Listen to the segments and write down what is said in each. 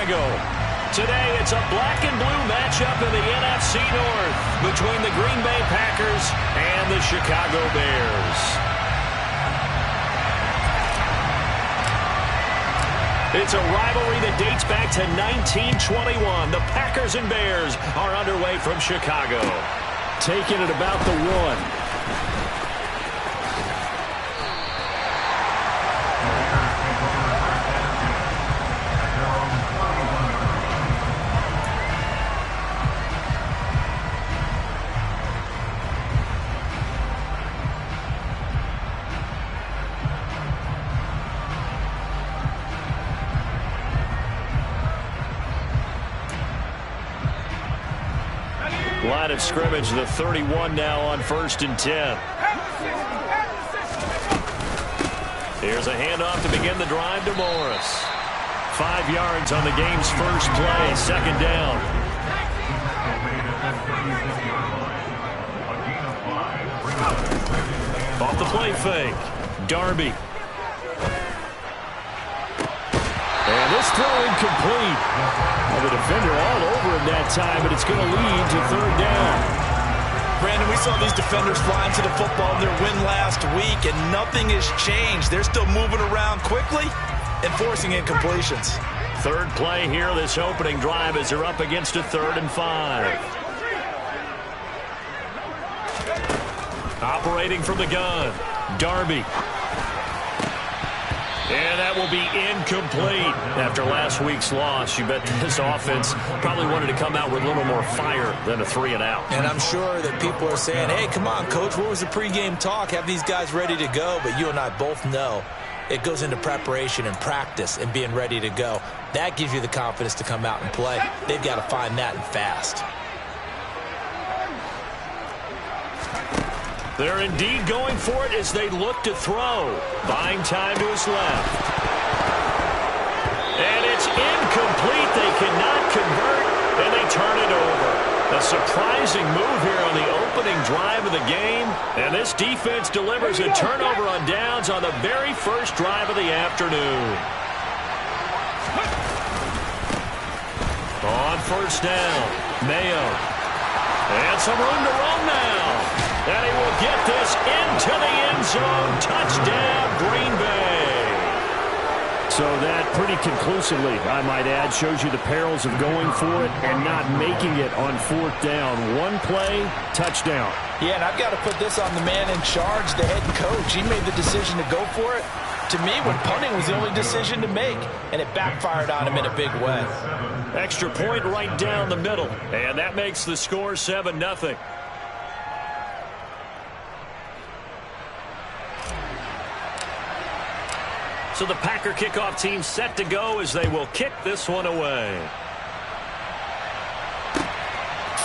Chicago. Today, it's a black and blue matchup in the NFC North between the Green Bay Packers and the Chicago Bears. It's a rivalry that dates back to 1921. The Packers and Bears are underway from Chicago. Taking it about the 1. Line of scrimmage, the 31 now on 1st and 10. Here's a handoff to begin the drive to Morris. 5 yards on the game's first play, 2nd down. Off the play fake, Darby. And this throw incomplete. Well, the defender all over him that time, but it's going to lead to 3rd down. Brandon, we saw these defenders flying to the football in their win last week, and nothing has changed. They're still moving around quickly and forcing incompletions. 3rd play here, this opening drive, as they're up against a 3rd and 5. Operating from the gun, Darby. And that will be incomplete. After last week's loss, you bet this offense probably wanted to come out with a little more fire than a 3 and out. And I'm sure that people are saying, hey, come on, Coach, what was the pregame talk? Have these guys ready to go? But you and I both know it goes into preparation and practice and being ready to go. That gives you the confidence to come out and play. They've got to find that and fast. They're indeed going for it as they look to throw. Buying time to his left. And it's incomplete. They cannot convert, and they turn it over. A surprising move here on the opening drive of the game. And this defense delivers a turnover on downs on the very first drive of the afternoon. On 1st down, Mayo. And some room to run now. And he will get this into the end zone. Touchdown, Green Bay. So that pretty conclusively, I might add, shows you the perils of going for it and not making it on 4th down. 1 play, touchdown. Yeah, and I've got to put this on the man in charge, the head coach. He made the decision to go for it. To me, when punting was the only decision to make, and it backfired on him in a big way. Extra point right down the middle, and that makes the score 7-0. So the Packer kickoff team set to go as they will kick this one away.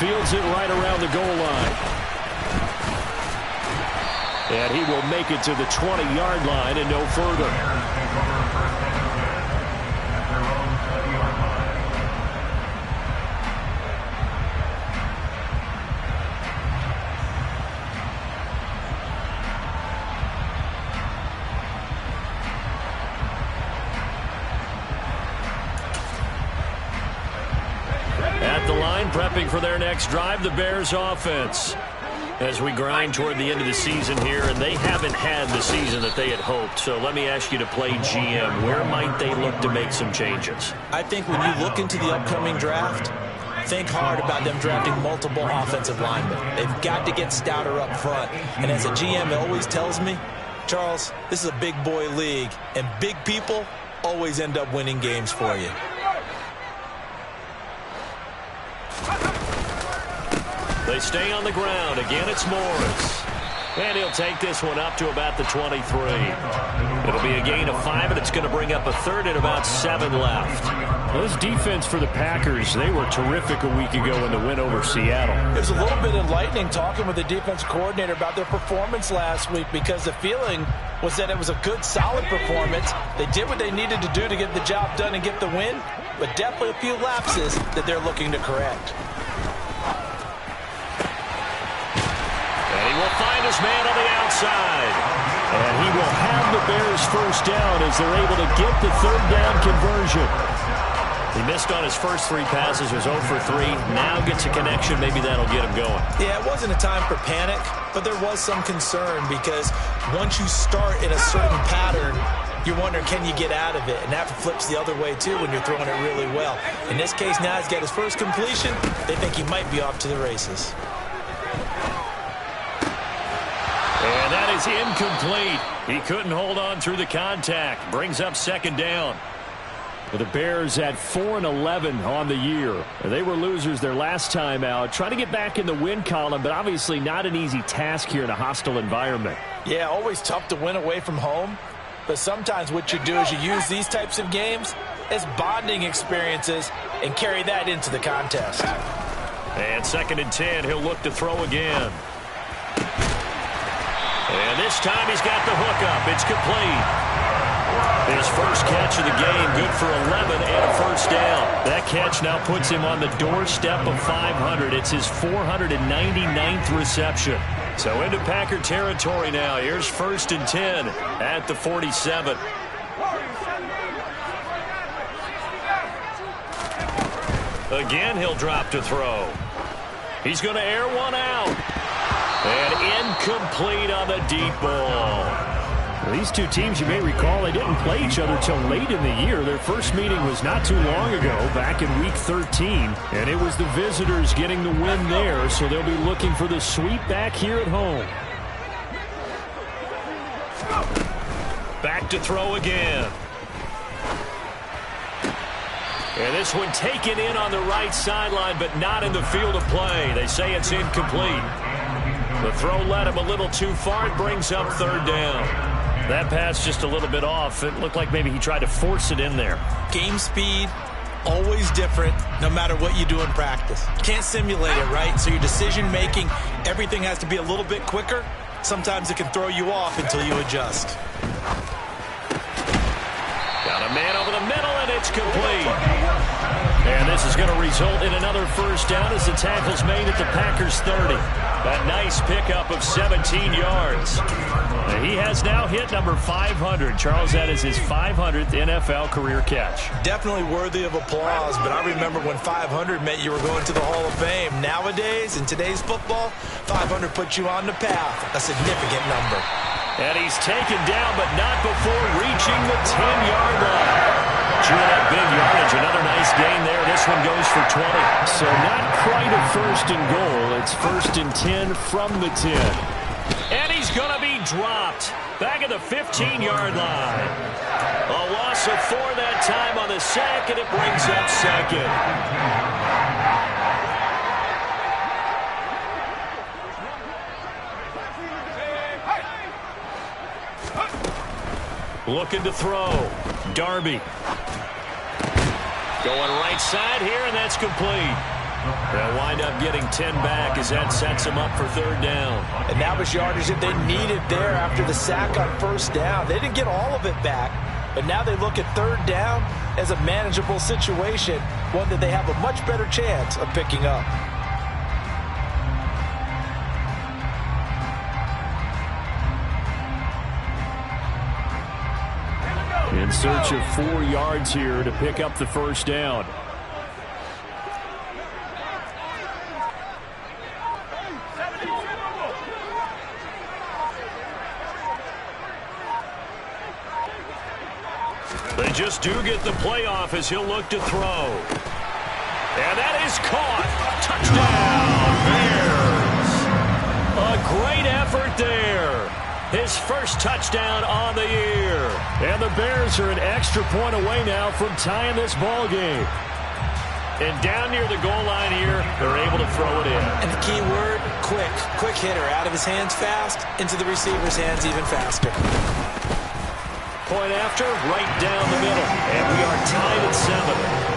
Fields it right around the goal line. And he will make it to the 20-yard line and no further. At the line, prepping for their next drive, the Bears offense. As we grind toward the end of the season here, and they haven't had the season that they had hoped. So let me ask you to play GM. Where might they look to make some changes? I think when you look into the upcoming draft, think hard about them drafting multiple offensive linemen. They've got to get stouter up front. And as a GM, it always tells me, Charles, this is a big boy league, and big people always end up winning games for you. They stay on the ground. Again, it's Morris. And he'll take this one up to about the 23. It'll be a gain of 5, and it's going to bring up a 3rd and about 7 left. Well, this defense for the Packers, they were terrific a week ago in the win over Seattle. It was a little bit enlightening talking with the defense coordinator about their performance last week, because the feeling was that it was a good, solid performance. They did what they needed to do to get the job done and get the win, but definitely a few lapses that they're looking to correct. He will find his man on the outside. And he will have the Bears first down as they're able to get the 3rd down conversion. He missed on his first 3 passes, was 0 for 3. Now gets a connection. Maybe that'll get him going. Yeah, it wasn't a time for panic, but there was some concern because once you start in a certain pattern, you're wondering, can you get out of it? And that flips the other way, too, when you're throwing it really well. In this case, now he's got his first completion. They think he might be off to the races. And that is incomplete. He couldn't hold on through the contact. Brings up 2nd down. The Bears at 4-11 on the year. They were losers their last time out. Trying to get back in the win column, but obviously not an easy task here in a hostile environment. Yeah, always tough to win away from home. But sometimes what you do is you use these types of games as bonding experiences and carry that into the contest. And 2nd and 10, he'll look to throw again. And this time he's got the hook up. It's complete. His first catch of the game, good for 11 and a first down. That catch now puts him on the doorstep of 500. It's his 499th reception. So into Packer territory now. Here's 1st and 10 at the 47. Again, he'll drop to throw. He's going to air one out. And incomplete on the deep ball. These two teams, you may recall, they didn't play each other till late in the year. Their first meeting was not too long ago, back in Week 13. And it was the visitors getting the win there, so they'll be looking for the sweep back here at home. Back to throw again. And this one taken in on the right sideline, but not in the field of play. They say it's incomplete. The throw led him a little too far. It brings up 3rd down. That pass just a little bit off. It looked like maybe he tried to force it in there. Game speed, always different, no matter what you do in practice. You can't simulate it, right? So your decision-making, everything has to be a little bit quicker. Sometimes it can throw you off until you adjust. Got a man over the middle, and it's complete. And this is going to result in another first down as the tackle's made at the Packers' 30. A nice pickup of 17 yards. He has now hit number 500. Charles, that is his 500th NFL career catch. Definitely worthy of applause, but I remember when 500 meant you were going to the Hall of Fame. Nowadays, in today's football, 500 puts you on the path, a significant number. And he's taken down, but not before reaching the 10-yard line. Chewing up big yardage. Another nice gain there. This one goes for 20. So not quite a 1st and goal. It's 1st and 10 from the 10. And he's going to be dropped back at the 15-yard line. A loss of 4 that time on the sack, and it brings up 2nd. Looking to throw. Darby. Going right side here, and that's complete. They'll wind up getting 10 back as that sets them up for 3rd down. And that was yardage that they needed there after the sack on 1st down. They didn't get all of it back, but now they look at 3rd down as a manageable situation, one that they have a much better chance of picking up. In search of 4 yards here to pick up the first down. They just do get the playoff as he'll look to throw. And that is caught. Touchdown, Bears. A great effort there. His first touchdown on the year. And the Bears are an extra point away now from tying this ball game. And down near the goal line here, they're able to throw it in. And the key word, quick. Quick hitter. Out of his hands fast, into the receiver's hands even faster. Point after, right down the middle. And we are tied at 7.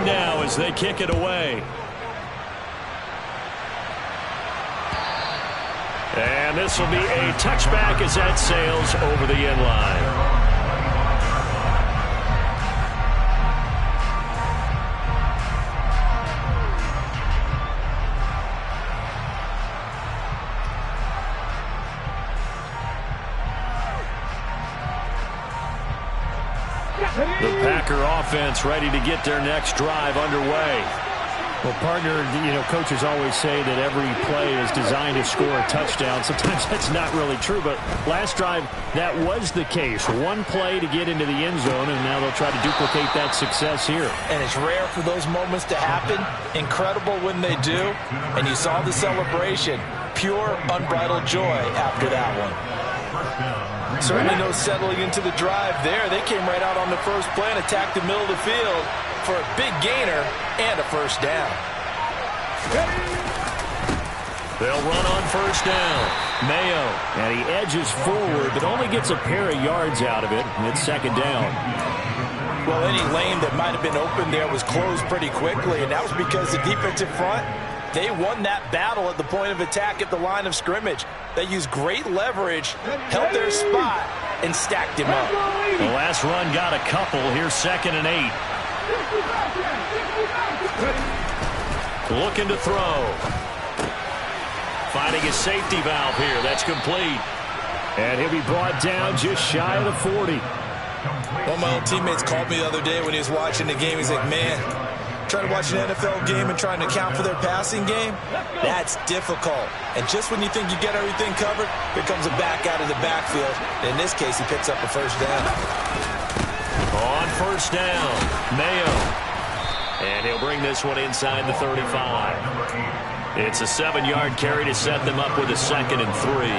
Now as they kick it away. And this will be a touchback as that sails over the end line. offense ready to get their next drive underway. Well, partner, coaches always say that every play is designed to score a touchdown. Sometimes that's not really true, but last drive, that was the case. One play to get into the end zone, and now they'll try to duplicate that success here. And it's rare for those moments to happen. Incredible when they do. And you saw the celebration. Pure, unbridled joy after that one. Certainly no settling into the drive there. They came right out on the first play and attacked the middle of the field for a big gainer and a first down. They'll run on first down. Mayo. And he edges forward, but only gets a pair of yards out of it. It's second down. Well, any lane that might have been open there was closed pretty quickly, and that was because the defensive front, they won that battle at the point of attack at the line of scrimmage. They used great leverage, held their spot, and stacked him up. The last run got a couple. Here's 2nd and 8. Looking to throw. Finding a safety valve here. That's complete. And he'll be brought down just shy of the 40. One of my old teammates called me the other day when he was watching the game. He's like, man, trying to watch an NFL game and trying to account for their passing game, that's difficult. And just when you think you get everything covered, here comes a back out of the backfield. In this case, he picks up a first down. On first down, Mayo. And he'll bring this one inside the 35. It's a 7-yard carry to set them up with a 2nd and 3.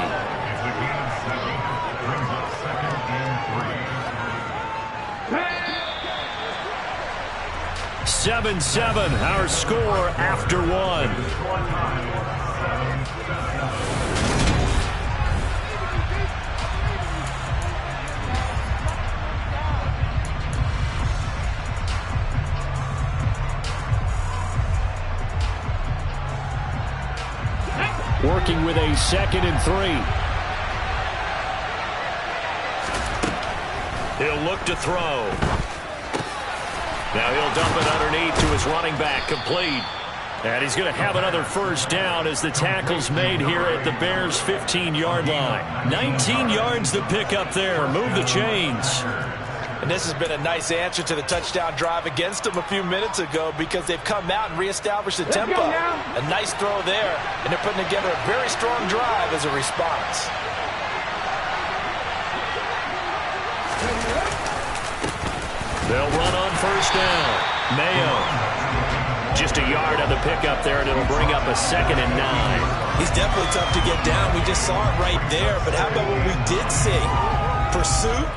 7-7, our score after 1. Working with a 2nd and 3. He'll look to throw. Now he'll dump it underneath to his running back, complete. And he's going to have another first down as the tackle's made here at the Bears' 15-yard line. 19 yards to pick up there. Move the chains. And this has been a nice answer to the touchdown drive against them a few minutes ago because they've come out and reestablished the tempo. A nice throw there, and they're putting together a very strong drive as a response. They'll run on first down. Mayo. Just a yard on the pickup there, and it'll bring up a 2nd and 9. He's definitely tough to get down. We just saw it right there. But how about what we did see? Pursuit,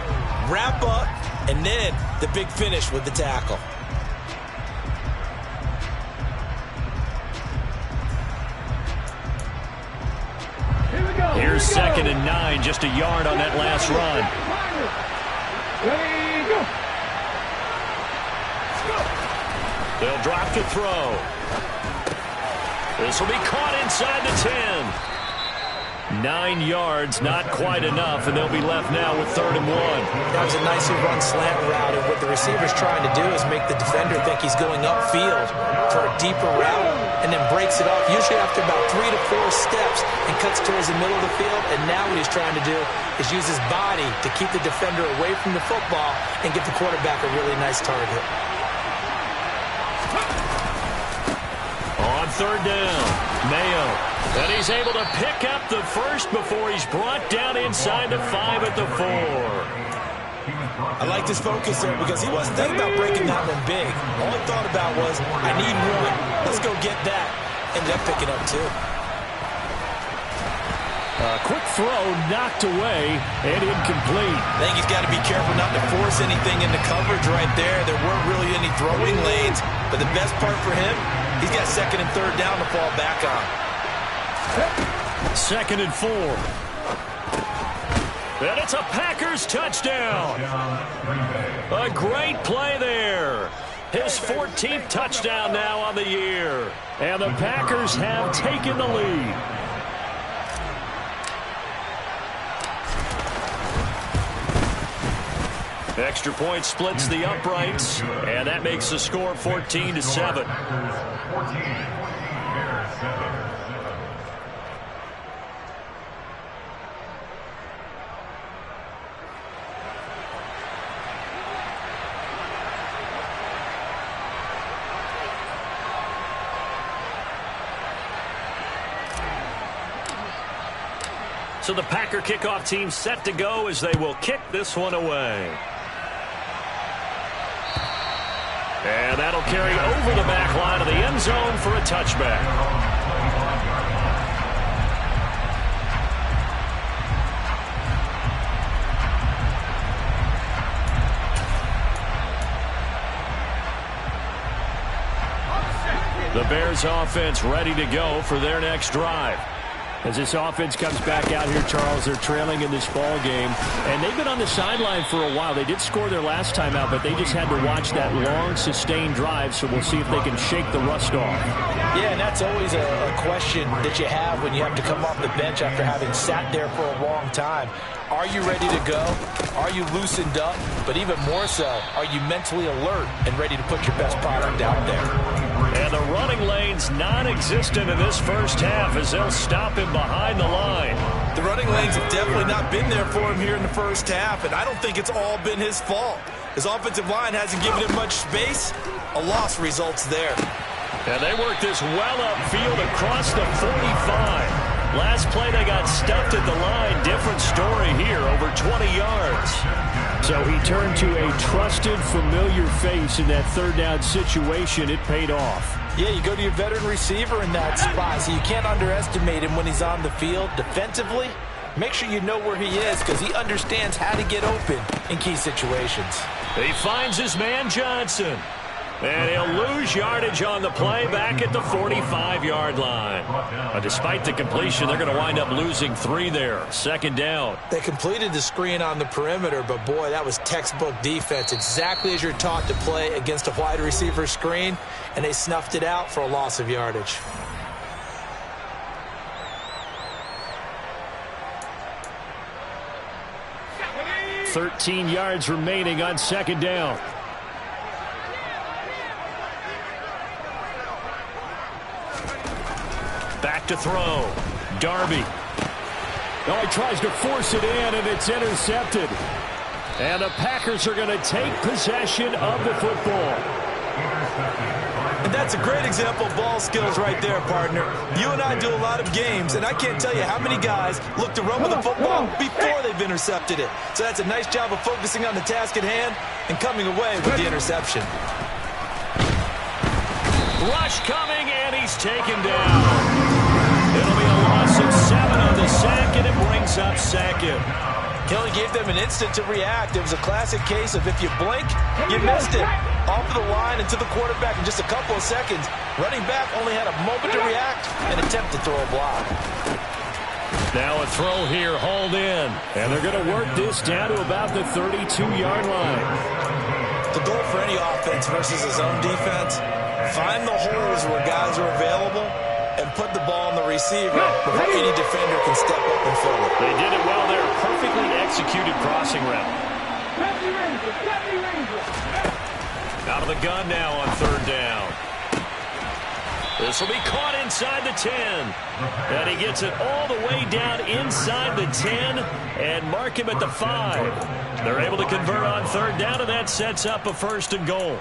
wrap up, and then the big finish with the tackle. Here's 2nd and 9, just a yard on that last run. They'll drop to throw. This will be caught inside the 10. 9 yards, not quite enough, and they'll be left now with 3rd and 1. That was a nicely run slant route, and what the receiver's trying to do is make the defender think he's going upfield for a deeper route, and then breaks it off, usually after about 3 to 4 steps, and cuts towards the middle of the field. And now what he's trying to do is use his body to keep the defender away from the football and give the quarterback a really nice target. On 3rd down, Mayo. And he's able to pick up the first before he's brought down inside the 5 at the 4. I like his focus there because he wasn't thinking about breaking that one big. All he thought about was, I need one. Let's go get that. Ended up picking up 2. Quick throw knocked away and incomplete. I think he's got to be careful not to force anything into coverage right there. There weren't really any throwing lanes. But the best part for him, he's got 2nd and 3rd down to fall back on. 2nd and 4. And it's a Packers touchdown. A great play there. His 14th touchdown now on the year. And the Packers have taken the lead. Extra point splits the uprights, and that makes the score 14-7. So the Packer kickoff team set to go as they will kick this one away. And that'll carry over the back line of the end zone for a touchback. The Bears offense ready to go for their next drive. As this offense comes back out here, Charles, they're trailing in this ball game, and they've been on the sideline for a while. They did score their last time out, but they just had to watch that long, sustained drive, so we'll see if they can shake the rust off. Yeah, and that's always a question that you have when you have to come off the bench after having sat there for a long time. Are you ready to go? Are you loosened up? But even more so, are you mentally alert and ready to put your best product out there? And the running lane's non-existent in this first half as they'll stop him behind the line. The running lanes have definitely not been there for him here in the first half, and I don't think it's all been his fault. His offensive line hasn't given him much space. A loss results there. And they work this well upfield across the 45. Last play, they got stuffed at the line. Different story here, over 20 yards. So he turned to a trusted, familiar face in that third down situation. It paid off. Yeah, you go to your veteran receiver in that spot, so you can't underestimate him when he's on the field. Defensively, make sure you know where he is because he understands how to get open in key situations. He finds his man Johnson. And he'll lose yardage on the play back at the 45-yard line. Despite the completion, they're going to wind up losing 3 there. Second down. They completed the screen on the perimeter, but boy, that was textbook defense. Exactly as you're taught to play against a wide receiver screen, and they snuffed it out for a loss of yardage. $13 yards remaining on second down. Back to throw. Darby. Oh, he tries to force it in, and it's intercepted. And the Packers are going to take possession of the football. And that's a great example of ball skills right there, partner. You and I do a lot of games, and I can't tell you how many guys look to run with the football before they've intercepted it. So that's a nice job of focusing on the task at hand and coming away with the interception. Rush coming, and he's taken down. It'll be a loss of 7 on the sack, and it brings up second. He only gave them an instant to react. It was a classic case of if you blink, you missed it. Off of the line and to the quarterback in just a couple of seconds. Running back only had a moment to react and attempt to throw a block. Now a throw here, hauled in. And they're going to work this down to about the 32-yard line. The goal for any offense versus his own defense, find the holes where guys are available and put the ball on the receiver before any defender can step up and fill it. They did it well there. Perfectly executed crossing route. Out of the gun now on third down. This will be caught inside the 10. And he gets it all the way down inside the 10 and mark him at the 5. They're able to convert on third down, and that sets up a 1st and goal.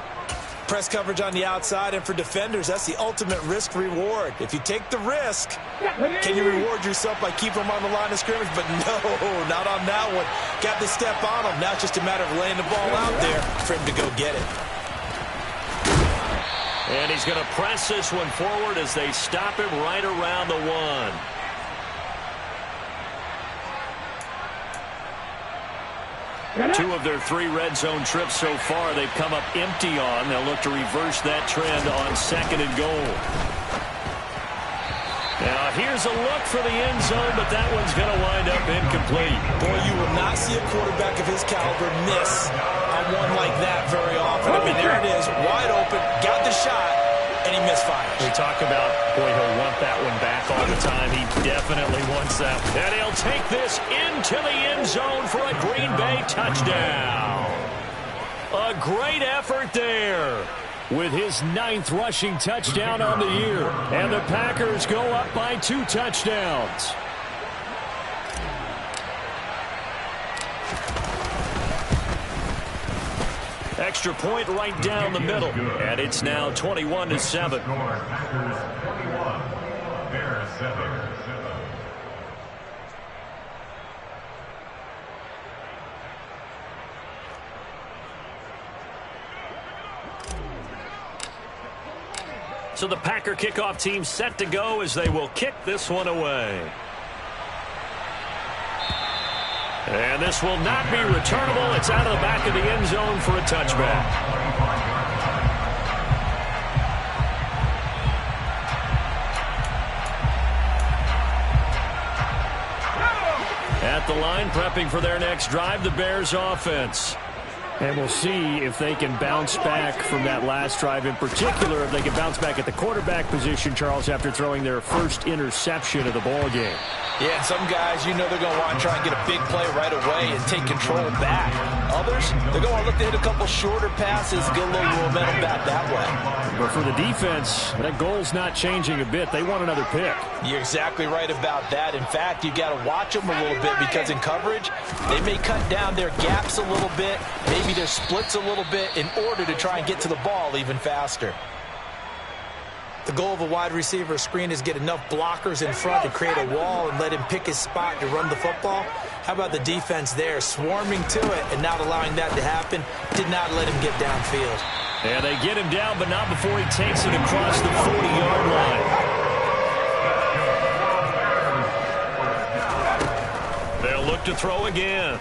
Press coverage on the outside, and for defenders, that's the ultimate risk-reward. If you take the risk, can you reward yourself by keeping them on the line of scrimmage? But no, not on that one. Got to step on them. Now it's just a matter of laying the ball out there for him to go get it. And he's going to press this one forward as they stop him right around the 1. Two of their 3 red zone trips so far, they've come up empty on. They'll look to reverse that trend on 2nd and goal. Now, here's a look for the end zone, but that one's going to wind up incomplete. Boy, you will not see a quarterback of his caliber miss on one like that very often. I mean, there it is, wide open, got the shot, and he misfires. We talk about, boy, he'll want that one back all the time. He definitely wants that. And he'll take this into the end zone for a Green Bay touchdown. A great effort there. With his 9th rushing touchdown on the year. And the Packers go up by 2 touchdowns. Extra point right down the middle. And it's now 21-7. So the Packer kickoff team set to go as they will kick this one away. And this will not be returnable. It's out of the back of the end zone for a touchback. At the line, prepping for their next drive, the Bears offense. And we'll see if they can bounce back from that last drive, in particular, if they can bounce back at the quarterback position, Charles, after throwing their first interception of the ball game. Yeah, some guys, you know they're going to want to try and get a big play right away and take control back. Others, they're going to look to hit a couple shorter passes, get a little momentum back that way. But for the defense, that goal's not changing a bit. They want another pick. You're exactly right about that. In fact, you got to watch them a little bit because in coverage, they may cut down their gaps a little bit, maybe their splits a little bit in order to try and get to the ball even faster. The goal of a wide receiver screen is get enough blockers in front to create a wall and let him pick his spot to run the football. How about the defense there, swarming to it and not allowing that to happen? Did not let him get downfield. And they get him down, but not before he takes it across the 40-yard line. They'll look to throw again.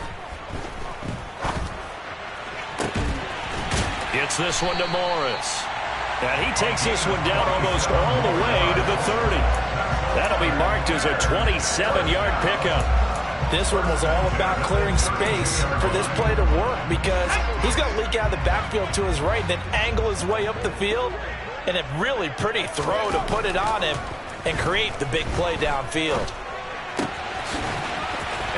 Gets this one to Morris. And he takes this one down almost all the way to the 30. That'll be marked as a 27-yard pickup. This one was all about clearing space for this play to work because he's going to leak out of the backfield to his right and then angle his way up the field. And a really pretty throw to put it on him and create the big play downfield.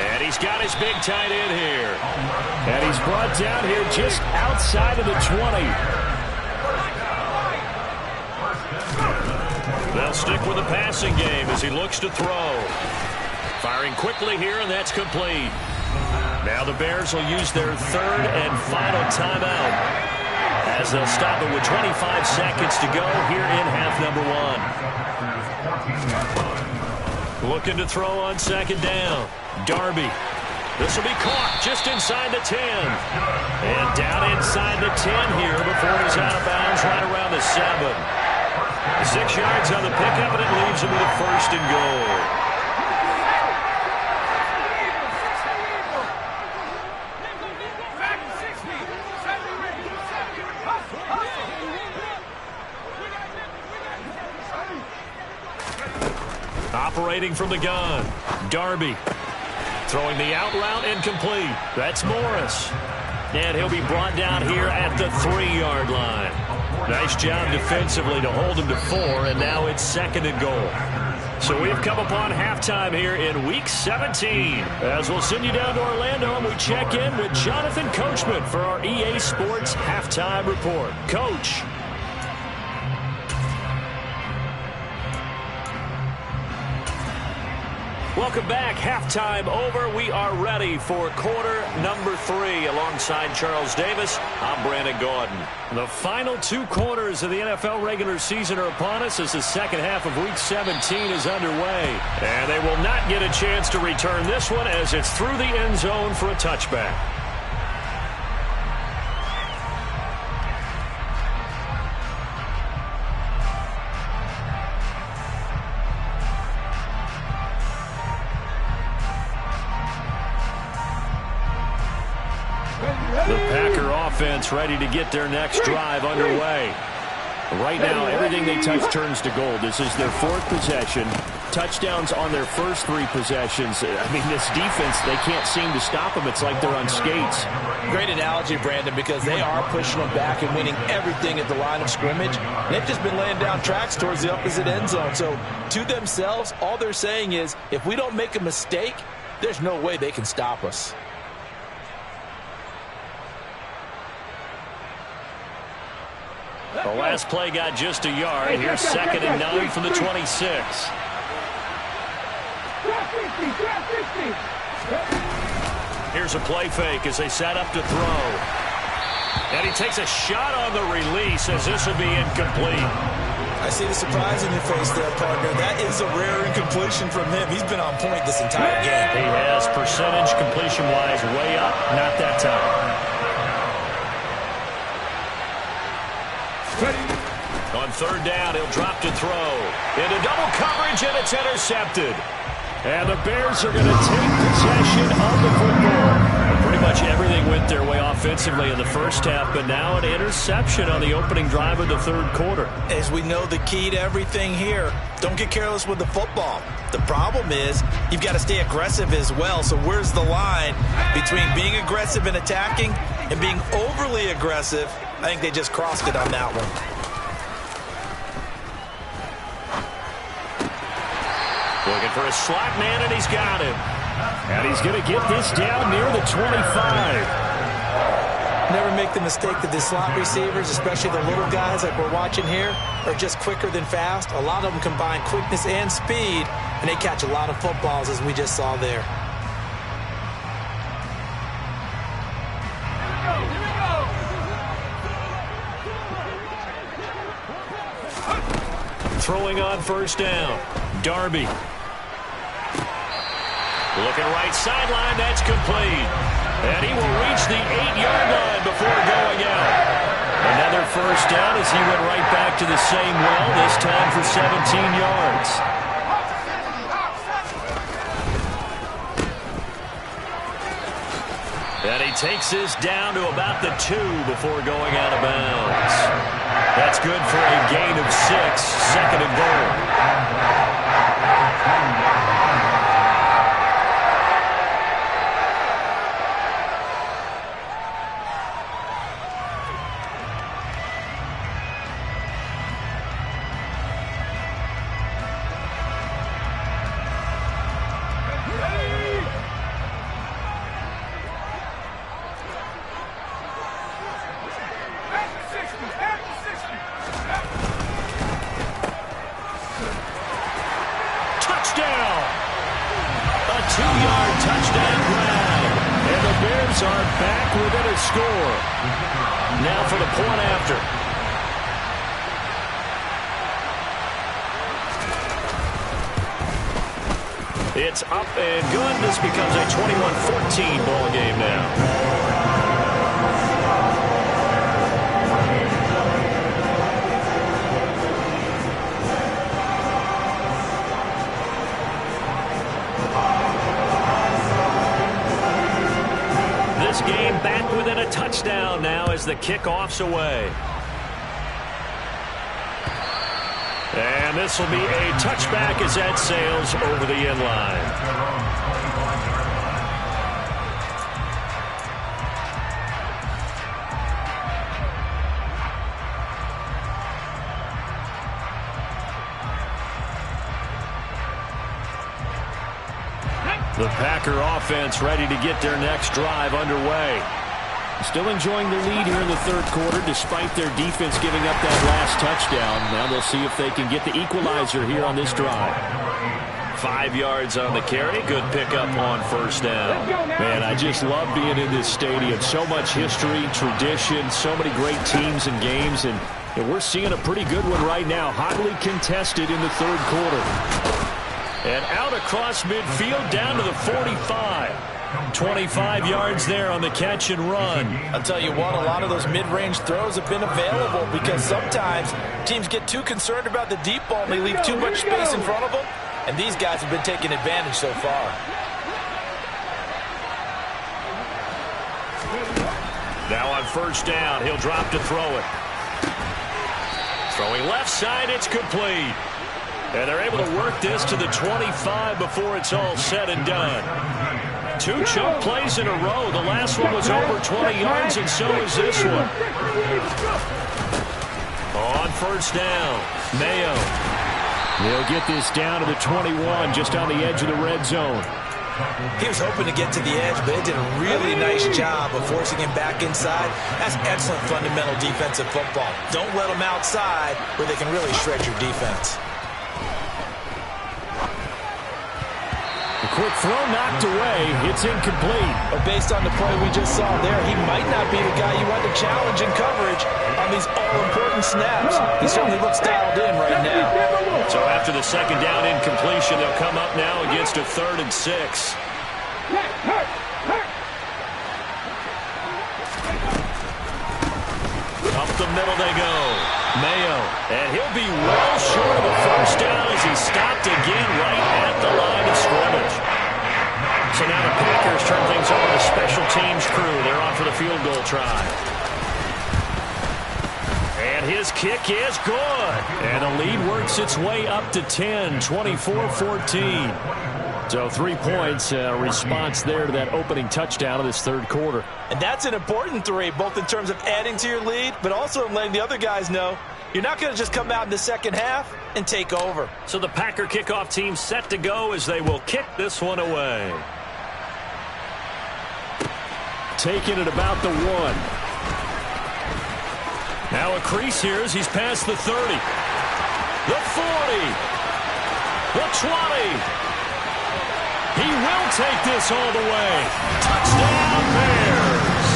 And he's got his big tight end here. And he's brought down here just outside of the 20. They'll stick with the passing game as he looks to throw. Firing quickly here, and that's complete. Now the Bears will use their third and final timeout as they'll stop it with 25 seconds to go here in half number one. Looking to throw on second down. Darby. This will be caught just inside the 10. And down inside the 10 here before he's out of bounds right around the 7. 6 yards on the pickup, and it leaves him with a first and goal. Operating from the gun, Darby. Throwing the out route incomplete. That's Morris. And he'll be brought down here at the 3-yard line. Nice job defensively to hold him to 4, and now it's second and goal. So we've come upon halftime here in Week 17. As we'll send you down to Orlando, and we check in with Jonathan Coachman for our EA Sports Halftime Report. Coach. Welcome back. Halftime over. We are ready for quarter number 3. Alongside Charles Davis, I'm Brandon Gaudin. The final 2 quarters of the NFL regular season are upon us as the second half of Week 17 is underway. And they will not get a chance to return this one as it's through the end zone for a touchback. The Packer offense ready to get their next drive underway. Right now, everything they touch turns to gold. This is their 4th possession. Touchdowns on their first 3 possessions. I mean, this defense, they can't seem to stop them. It's like they're on skates. Great analogy, Brandon, because they are pushing them back and winning everything at the line of scrimmage. They've just been laying down tracks towards the opposite end zone. So, to themselves, all they're saying is, if we don't make a mistake, there's no way they can stop us. The last play got just a yard. Here's second and 9 from the 26. Here's a play fake as they set up to throw. And he takes a shot on the release as this will be incomplete. I see the surprise in your face there, partner. That is a rare incompletion from him. He's been on point this entire game. He has percentage completion-wise way up. Not that time. On third down, he'll drop to throw. Into double coverage, and it's intercepted. And the Bears are going to take possession of the football. Pretty much everything went their way offensively in the first half, but now an interception on the opening drive of the third quarter. As we know, the key to everything here, don't get careless with the football. The problem is you've got to stay aggressive as well. So where's the line between being aggressive and attacking and being overly aggressive? I think they just crossed it on that one. Looking for a slot man, and he's got him. And he's going to get this down near the 25. Never make the mistake that the slot receivers, especially the little guys like we're watching here, are just quicker than fast. A lot of them combine quickness and speed, and they catch a lot of footballs, as we just saw there. Throwing on first down, Darby. Looking right sideline, that's complete. And he will reach the 8-yard line before going out. Another first down as he went right back to the same well, this time for 17 yards. And he takes this down to about the 2 before going out of bounds. That's good for a gain of 6, second and goal. It's up and good. This becomes a 21-14 ball game now. This game back within a touchdown now as the kickoff's away. And this will be a touchback as that sails over the end line. The Packer offense ready to get their next drive underway. Still enjoying the lead here in the third quarter despite their defense giving up that last touchdown. Now they'll see if they can get the equalizer here on this drive. 5 yards on the carry. Good pickup on first down. Man, I just love being in this stadium. So much history, tradition, so many great teams and games. And we're seeing a pretty good one right now. Hotly contested in the third quarter. And out across midfield down to the 45. 25 yards there on the catch and run. I'll tell you what, a lot of those mid-range throws have been available because sometimes teams get too concerned about the deep ball and they leave too much space in front of them, and these guys have been taking advantage so far. Now on first down, he'll drop to throw it. Throwing left side, it's complete. And they're able to work this to the 25 before it's all said and done. 2 choke plays in a row. The last one was over 20 yards, and so is this one. On first down, Mayo. They'll get this down to the 21, just on the edge of the red zone. He was hoping to get to the edge, but it did a really nice job of forcing him back inside. That's excellent fundamental defensive football. Don't let them outside where they can really shred your defense. Quick throw knocked away. It's incomplete. But based on the play we just saw there, he might not be the guy you want to challenge in coverage on these all-important snaps. He certainly looks dialed in right now. So after the second down incompletion, they'll come up now against a 3rd and 6. Up the middle they go. Mayo. And he'll be well short of a first down as he stopped again right at the line of scrimmage. So now the Packers turn things over to special teams crew. They're on for the field goal try. And his kick is good. And the lead works its way up to 10, 24-14. So 3 points, response there to that opening touchdown of this third quarter. And that's an important 3, both in terms of adding to your lead, but also in letting the other guys know you're not going to just come out in the second half and take over. So the Packer kickoff team set to go as they will kick this one away. Taking it about the 1. Now a crease here as he's past the 30. The 40. The 20. He will take this all the way. Touchdown, Bears.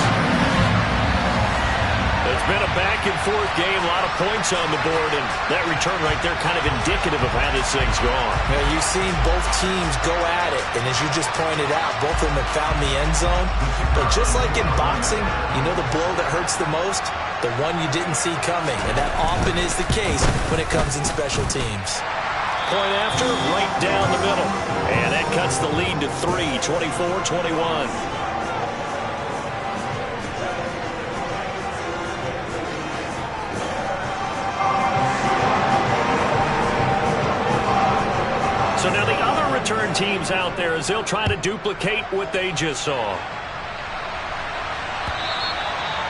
It's been a back-and-forth game, a lot of points on the board, and that return right there kind of indicative of how this thing's gone. Yeah, you've seen both teams go at it, and as you just pointed out, both of them have found the end zone. But just like in boxing, you know the blow that hurts the most? The one you didn't see coming, and that often is the case when it comes in special teams. Point after, right down the middle. And that cuts the lead to 3, 24-21. So now the other return teams out there as they'll try to duplicate what they just saw.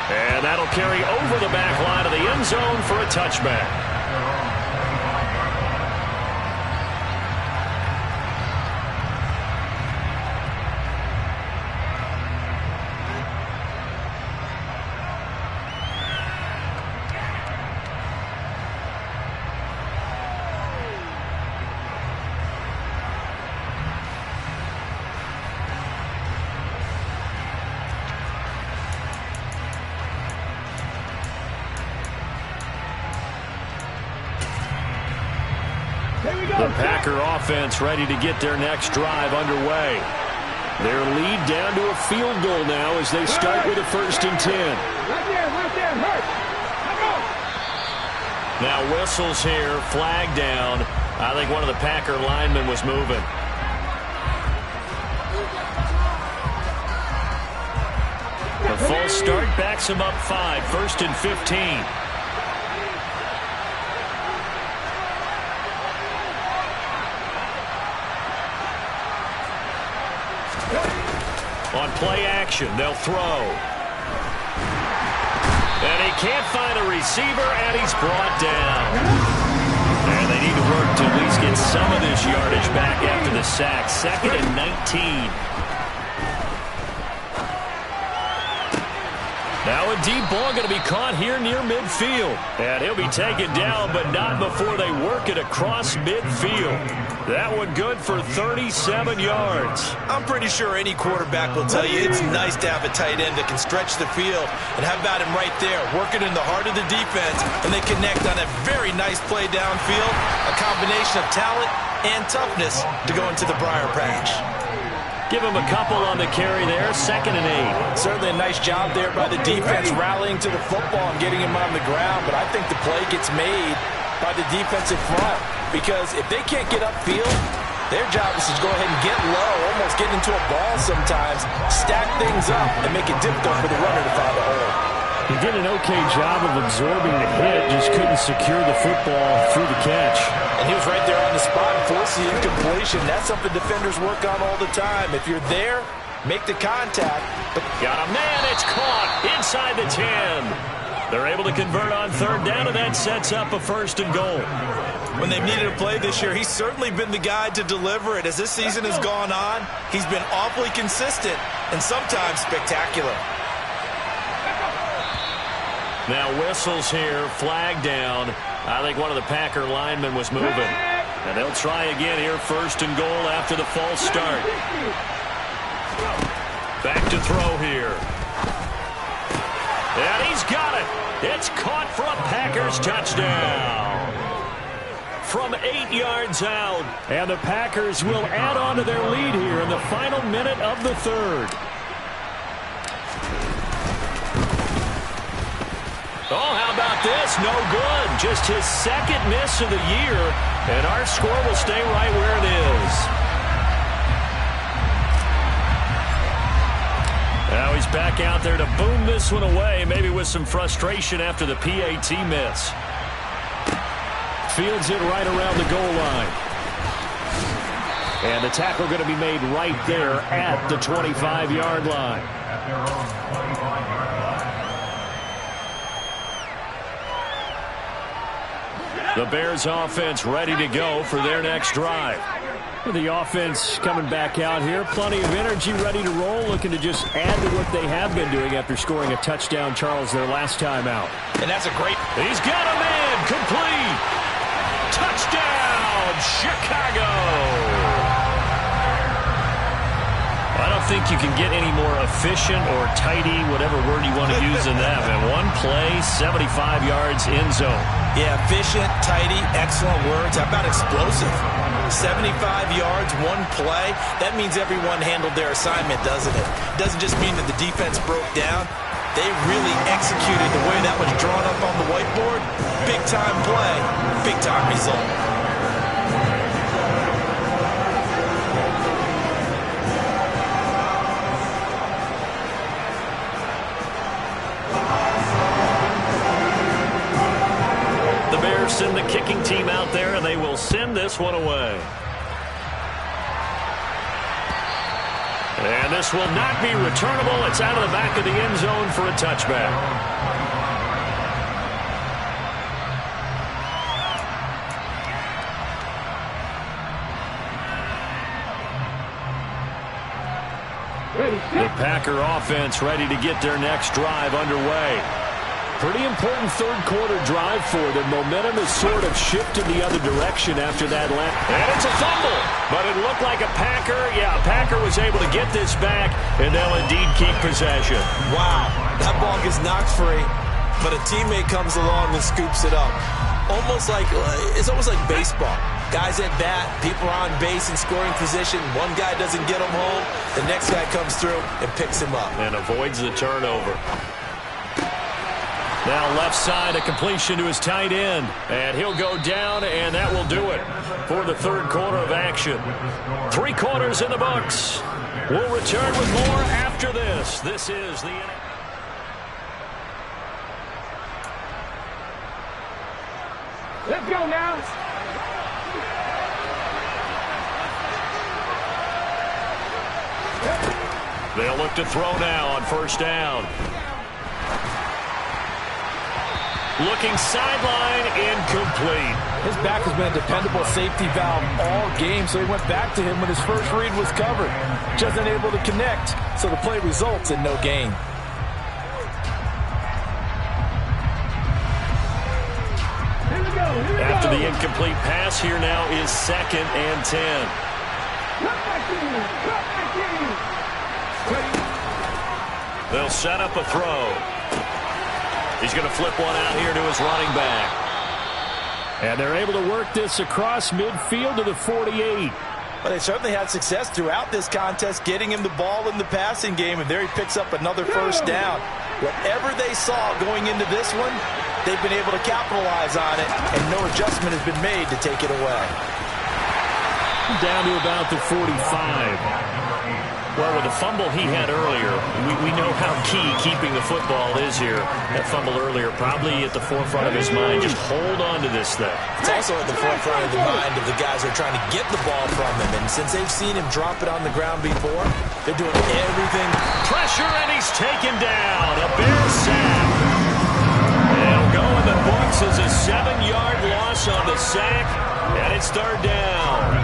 And that'll carry over the back line of the end zone for a touchback. The Packer offense ready to get their next drive underway. Their lead down to a field goal now as they start with a 1st and 10. Now whistles here, flag down. I think one of the Packer linemen was moving. The false start backs him up 5, 1st and 15. On play action, they'll throw. And he can't find a receiver, and he's brought down. And they need to work to at least get some of this yardage back after the sack. 2nd and 19. Now a deep ball going to be caught here near midfield. And he'll be taken down, but not before they work it across midfield. That one good for 37 yards. I'm pretty sure any quarterback will tell you it's nice to have a tight end that can stretch the field. And how about him right there, working in the heart of the defense, and they connect on a very nice play downfield. A combination of talent and toughness to go into the briar patch. Give him a couple on the carry there, 2nd and 8. Certainly a nice job there by the defense rallying to the football and getting him on the ground, but I think the play gets made by the defensive front because if they can't get upfield, their job is to go ahead and get low, almost get into a ball sometimes, stack things up, and make it difficult for the runner to find a hole. He did an okay job of absorbing the hit, just couldn't secure the football through the catch. And he was right there on the spot, forcing the incompletion. That's something defenders work on all the time. If you're there, make the contact. But got a man, it's caught inside the 10. They're able to convert on 3rd down, and that sets up a 1st and goal. When they've needed a play this year, he's certainly been the guy to deliver it. As this season has gone on, he's been awfully consistent and sometimes spectacular. Now whistles here, flag down. I think one of the Packer linemen was moving. And they'll try again here, 1st and goal after the false start. Back to throw here. And he's got it. It's caught for a Packers touchdown. From 8 yards out. And the Packers will add on to their lead here in the final minute of the 3rd. Oh, how about this? No good. Just his second miss of the year, and our score will stay right where it is. Now he's back out there to boom this one away, maybe with some frustration after the PAT miss. Fields it right around the goal line. And the tackle going to be made right there at the 25-yard line. The Bears offense ready to go for their next drive. The offense coming back out here. Plenty of energy, ready to roll, looking to just add to what they have been doing after scoring a touchdown, Charles, their last time out. And that's a great... He's got a man. Complete. Touchdown, Chicago. I don't think you can get any more efficient or tidy, whatever word you want to use in that. And one play, 75 yards in zone. Yeah, efficient, tidy, excellent words. How about explosive? 75 yards, one play. That means everyone handled their assignment, doesn't it? Doesn't just mean that the defense broke down. They really executed the way that was drawn up on the whiteboard. Big-time play, big-time result. Send the kicking team out there, and they will send this one away. And this will not be returnable. It's out of the back of the end zone for a touchback. The Packer offense ready to get their next drive underway. Pretty important third-quarter drive for them. Momentum has sort of shifted the other direction after that last. And it's a fumble, but it looked like a Packer. Yeah, Packer was able to get this back, and they'll indeed keep possession. Wow, that ball gets knocked free, but a teammate comes along and scoops it up. It's almost like baseball. Guys at bat, people are on base in scoring position. One guy doesn't get him home. The next guy comes through and picks him up. And avoids the turnover. Now left side, a completion to his tight end. And he'll go down, and that will do it for the third quarter of action. 3 quarters in the books. We'll return with more after this. This is the... Let's go now. They'll look to throw now on first down. Looking sideline, incomplete. His back has been a dependable safety valve all game, so he went back to him when his first read was covered. Just unable to connect, so the play results in no gain. After the incomplete pass, here now is 2nd and 10. They'll set up a throw. He's going to flip one out here to his running back. And they're able to work this across midfield to the 48. But they certainly had success throughout this contest, getting him the ball in the passing game, and there he picks up another first down. Whatever they saw going into this one, they've been able to capitalize on it, and no adjustment has been made to take it away. Down to about the 45. Well, with the fumble he had earlier, we know how key keeping the football is here. That fumble earlier probably at the forefront of his mind. Just hold on to this thing. It's also at the forefront of the mind of the guys who are trying to get the ball from him. And since they've seen him drop it on the ground before, they're doing everything. Pressure, and he's taken down. A Bear sack. They'll go in the books as a 7-yard loss on the sack, and it's 3rd down.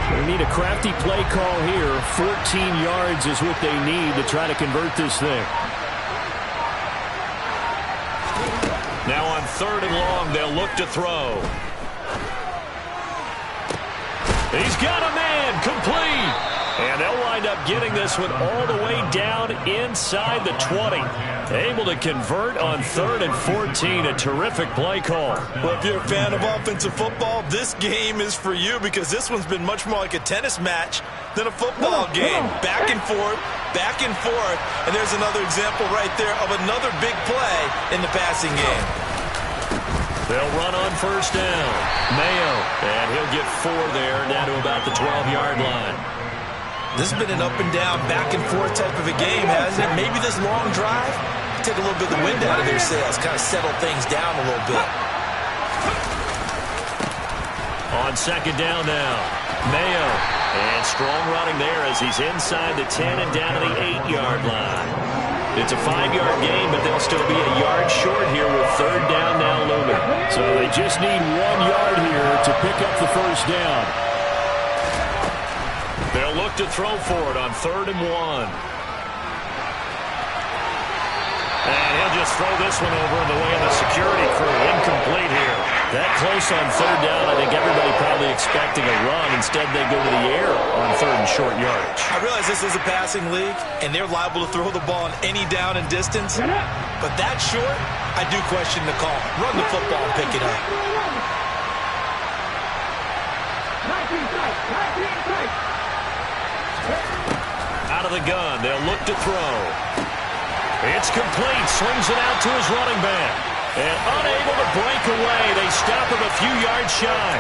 They need a crafty play call here. 14 yards is what they need to try to convert this thing. Now on 3rd and long, they'll look to throw. He's got a man, complete. And they'll wind up getting this one all the way down inside the 20. Able to convert on 3rd and 14. A terrific play call. Well, if you're a fan of offensive football, this game is for you because this one's been much more like a tennis match than a football game. Back and forth, and there's another example right there of another big play in the passing game. They'll run on 1st down. Mayo, and he'll get 4 there, down to about the 12-yard line. This has been an up-and-down, back-and-forth type of a game, hasn't it? Maybe this long drive take a little bit of the wind out of their sails, kind of settle things down a little bit. On 2nd down now, Mayo. And strong running there as he's inside the 10 and down to the 8-yard line. It's a 5-yard gain, but they'll still be a yard short here with 3rd down now looming. So they just need 1 yard here to pick up the 1st down. They'll look to throw for it on 3rd and 1. And he'll just throw this one over in the way of the security crew. Incomplete here. That close on 3rd down, I think everybody probably expecting a run. Instead, they go to the air on 3rd and short yardage. I realize this is a passing league, and they're liable to throw the ball on any down and distance. But that short, I do question the call. Run the football and pick it up. Out of the gun, they'll look to throw. It's complete. Slings it out to his running back. And unable to break away. They stop him a few yards shy.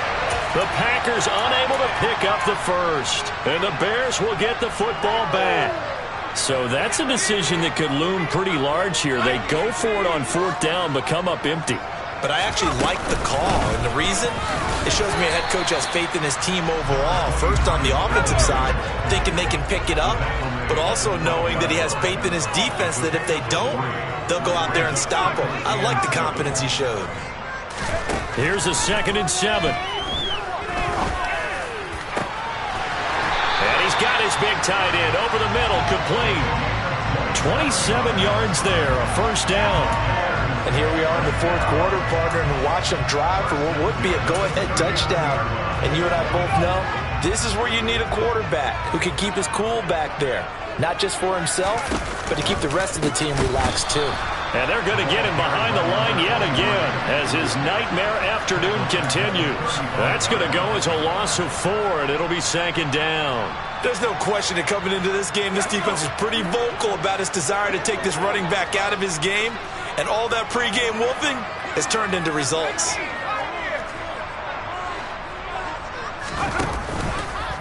The Packers unable to pick up the 1st. And the Bears will get the football back. So that's a decision that could loom pretty large here. They go for it on 4th down, but come up empty. But I actually like the call, and the reason? It shows me a head coach has faith in his team overall. First, on the offensive side, thinking they can pick it up, but also knowing that he has faith in his defense that if they don't, they'll go out there and stop him. I like the confidence he showed. Here's a 2nd and 7. And he's got his big tight end over the middle, complete. 27 yards there, a 1st down. And here we are in the 4th quarter, partner, and watch them drive for what would be a go-ahead touchdown. And you and I both know this is where you need a quarterback who can keep his cool back there. Not just for himself, but to keep the rest of the team relaxed too. And they're going to get him behind the line yet again as his nightmare afternoon continues. That's going to go as a loss of 4, and it'll be 2nd down. There's no question that coming into this game, this defense is pretty vocal about its desire to take this running back out of his game. And all that pregame wolfing has turned into results.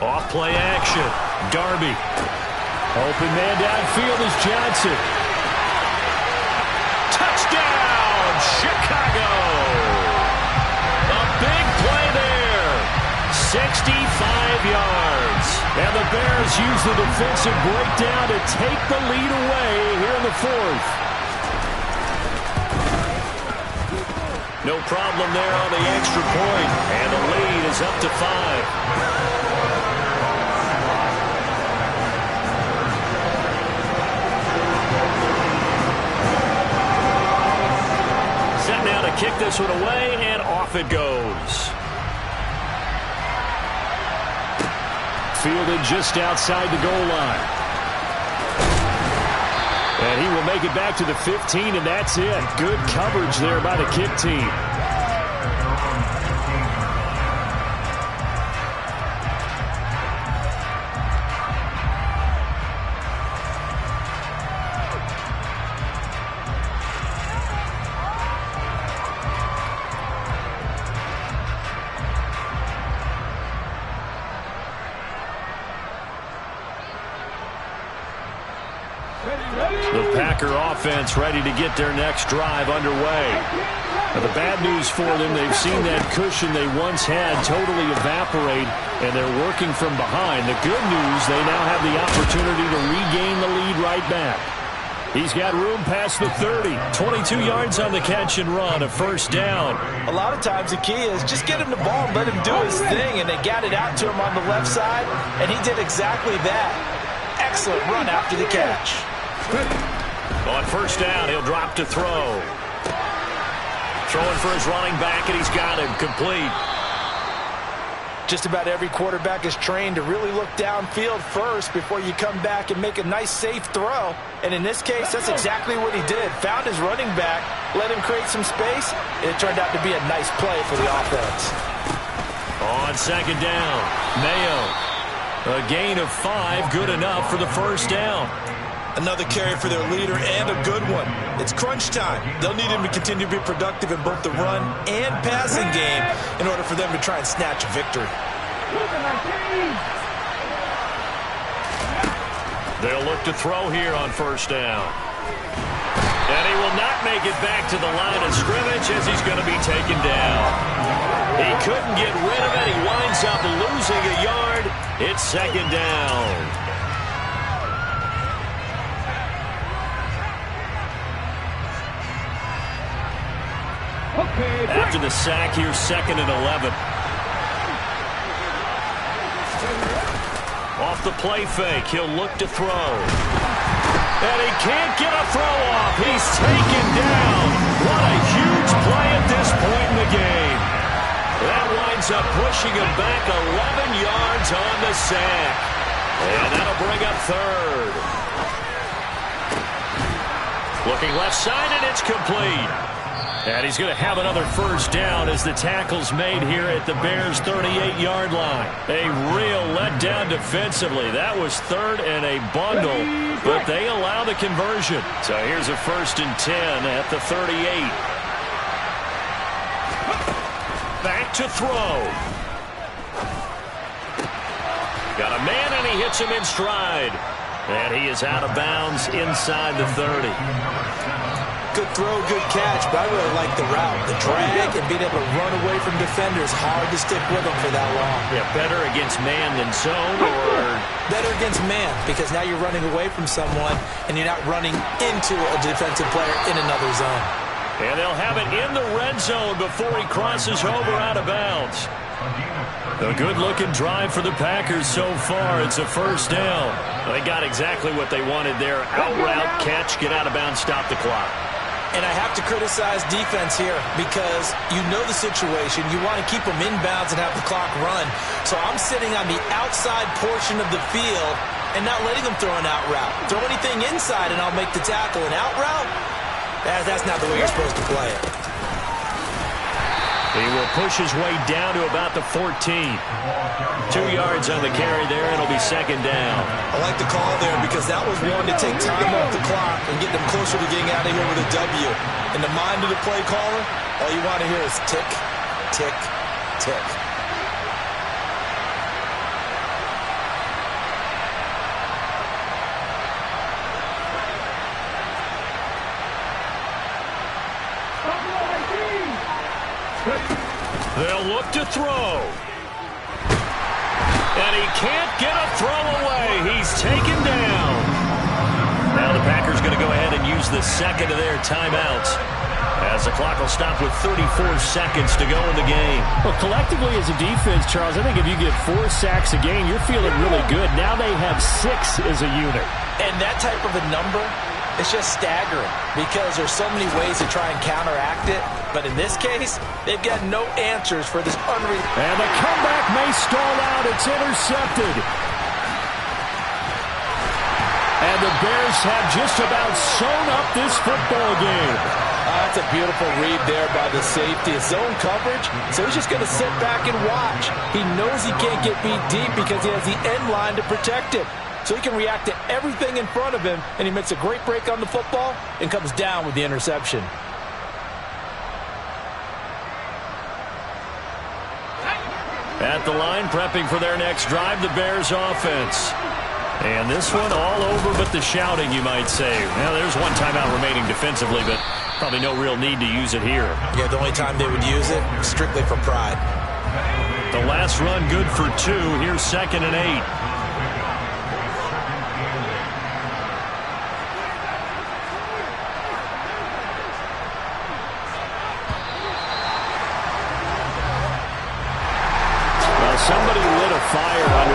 Off play action. Darby. Open man downfield is Johnson. Touchdown, Chicago. A big play there. 65 yards. And the Bears use the defensive breakdown to take the lead away here in the 4th. No problem there on the extra point. And the lead is up to 5. Set now to kick this one away, and off it goes. Fielded just outside the goal line. And he will make it back to the 15, and that's it. Good coverage there by the kick team. The Packer offense ready to get their next drive underway. Now, the bad news for them, they've seen that cushion they once had totally evaporate, and they're working from behind. The good news, they now have the opportunity to regain the lead right back. He's got room past the 30. 22 yards on the catch and run, a 1st down. A lot of times the key is just get him the ball and let him do his thing, and they got it out to him on the left side, and he did exactly that. Excellent run after the catch. On 1st down, he'll drop to throw. Throwing for his running back, and he's got him complete. Just about every quarterback is trained to really look downfield first before you come back and make a nice, safe throw. And in this case, that's exactly what he did. Found his running back, let him create some space, and it turned out to be a nice play for the offense. On second down, Mayo. A gain of 5, good enough for the first down. Another carry for their leader, and a good one. It's crunch time. They'll need him to continue to be productive in both the run and passing game in order for them to try and snatch a victory. They'll look to throw here on first down. And he will not make it back to the line of scrimmage as he's going to be taken down. He couldn't get rid of it. He winds up losing a yard. It's second down. After the sack, here's second and 11. Off the play fake, he'll look to throw. And he can't get a throw off. He's taken down. What a huge play at this point in the game. That winds up pushing him back 11 yards on the sack. And that'll bring up third. Looking left side, and it's complete. And he's going to have another first down as the tackle's made here at the Bears' 38-yard line. A real letdown defensively. That was third and a bundle, but they allow the conversion. So here's a 1st and 10 at the 38. Back to throw. Got a man, and he hits him in stride. And he is out of bounds inside the 30. Good throw, good catch, but I really like the route. The drag and being able to run away from defenders, hard to stick with them for that long. Yeah, better against man than zone, or better against man, because now you're running away from someone and you're not running into a defensive player in another zone. And they'll have it in the red zone before he crosses over out of bounds. A good-looking drive for the Packers so far. It's a first down. They got exactly what they wanted there. Out route, catch, get out of bounds, stop the clock. And I have to criticize defense here because you know the situation. You want to keep them inbounds and have the clock run. So I'm sitting on the outside portion of the field and not letting them throw an out route. Throw anything inside and I'll make the tackle. An out route? That's not the way you're supposed to play it. He will push his way down to about the 14. 2 yards on the carry there. It'll be second down. I like the call there because that was one to take time off the clock and get them closer to getting out of here with a W. In the mind of the play caller, all you want to hear is tick, tick, tick. They'll look to throw. And he can't get a throw away. He's taken down. Now the Packers going to go ahead and use the second of their timeouts as the clock will stop with 34 seconds to go in the game. Well, collectively as a defense, Charles, I think if you get 4 sacks a game, you're feeling really good. Now they have 6 as a unit. And that type of a number, it's just staggering because there's so many ways to try and counteract it. But in this case, they've got no answers for this unreal. And the comeback may stall out. It's intercepted. And the Bears have just about sewn up this football game. That's a beautiful read there by the safety. Zone coverage, so he's just going to sit back and watch. He knows he can't get beat deep because he has the end line to protect him. So he can react to everything in front of him, and he makes a great break on the football and comes down with the interception. At the line, prepping for their next drive, the Bears offense. And this one all over but the shouting, you might say. Now, there's one timeout remaining defensively, but probably no real need to use it here. Yeah, the only time they would use it, strictly for pride. The last run good for 2. Here's second and 8.